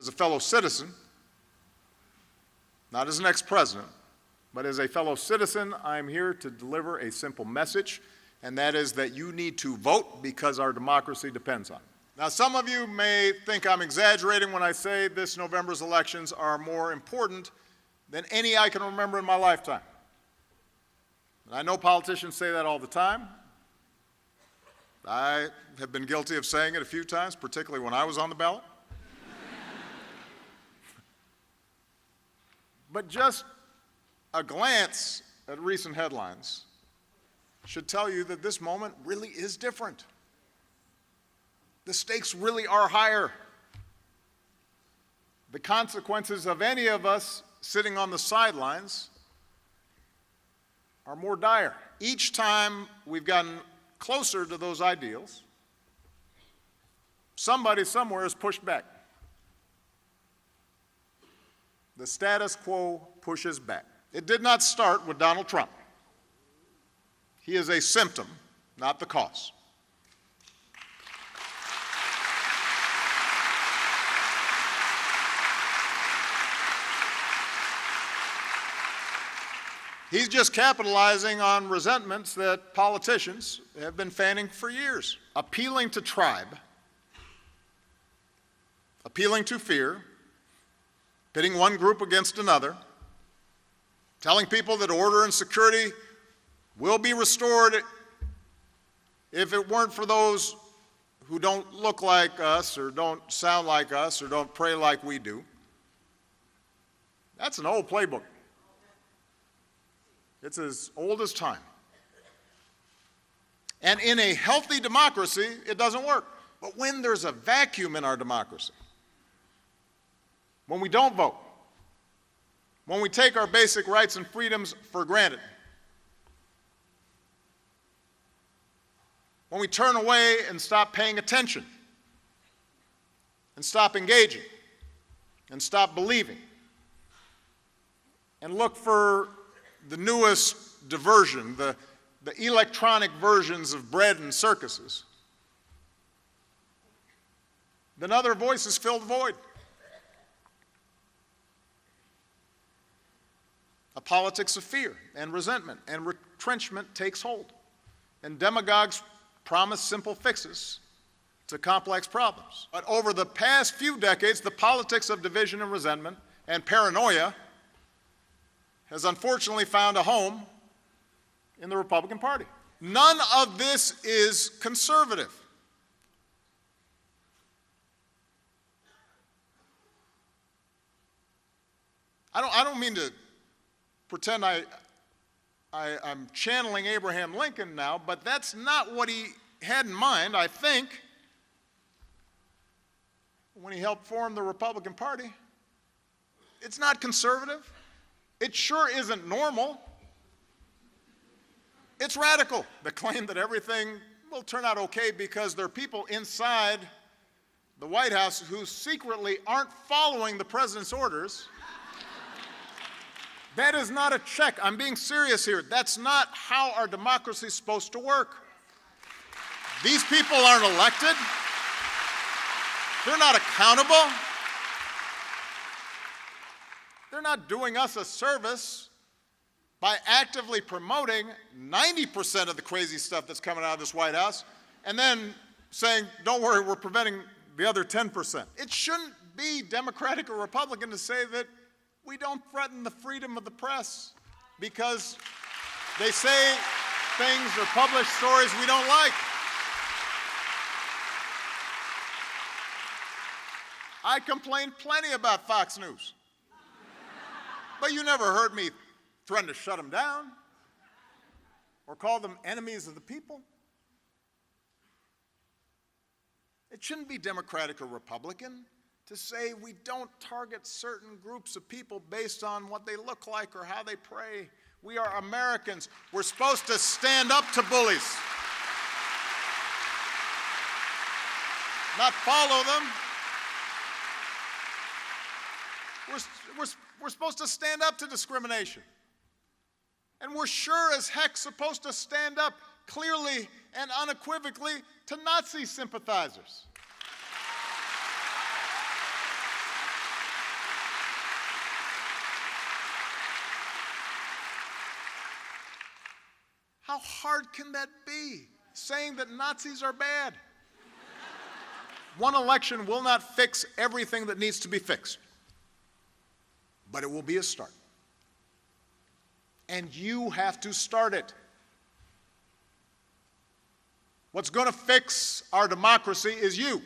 As a fellow citizen, not as an ex-president, but as a fellow citizen, I'm here to deliver a simple message, and that is that you need to vote because our democracy depends on it. Now, some of you may think I'm exaggerating when I say this November's elections are more important than any I can remember in my lifetime. And I know politicians say that all the time. I have been guilty of saying it a few times, particularly when I was on the ballot. But just a glance at recent headlines should tell you that this moment really is different. The stakes really are higher. The consequences of any of us sitting on the sidelines are more dire. Each time we've gotten closer to those ideals, somebody somewhere has pushed back. The status quo pushes back. It did not start with Donald Trump. He is a symptom, not the cause. He's just capitalizing on resentments that politicians have been fanning for years, appealing to tribe, appealing to fear, pitting one group against another, telling people that order and security will be restored if it weren't for those who don't look like us or don't sound like us or don't pray like we do. That's an old playbook. It's as old as time. And in a healthy democracy, it doesn't work. But when there's a vacuum in our democracy, when we don't vote, when we take our basic rights and freedoms for granted, when we turn away and stop paying attention, and stop engaging, and stop believing, and look for the newest diversion, the electronic versions of bread and circuses, then other voices fill the void. A politics of fear and resentment and retrenchment takes hold, and demagogues promise simple fixes to complex problems. But over the past few decades, the politics of division and resentment and paranoia has unfortunately found a home in the Republican Party. None of this is conservative. I don't mean to pretend I'm channeling Abraham Lincoln now, but that's not what he had in mind, I think, when he helped form the Republican Party. It's not conservative. It sure isn't normal. It's radical. The claim that everything will turn out okay because there are people inside the White House who secretly aren't following the president's orders. That is not a check. I'm being serious here. That's not how our democracy is supposed to work. These people aren't elected. They're not accountable. They're not doing us a service by actively promoting 90% of the crazy stuff that's coming out of this White House and then saying, don't worry, we're preventing the other 10%. It shouldn't be Democratic or Republican to say that we don't threaten the freedom of the press because they say things or publish stories we don't like. I complained plenty about Fox News, but you never heard me threaten to shut them down or call them enemies of the people. It shouldn't be Democratic or Republican to say we don't target certain groups of people based on what they look like or how they pray. We are Americans. We're supposed to stand up to bullies, not follow them. We're supposed to stand up to discrimination. And we're sure as heck supposed to stand up clearly and unequivocally to Nazi sympathizers. How hard can that be? Saying that Nazis are bad. One election will not fix everything that needs to be fixed, but it will be a start. And you have to start it. What's going to fix our democracy is you.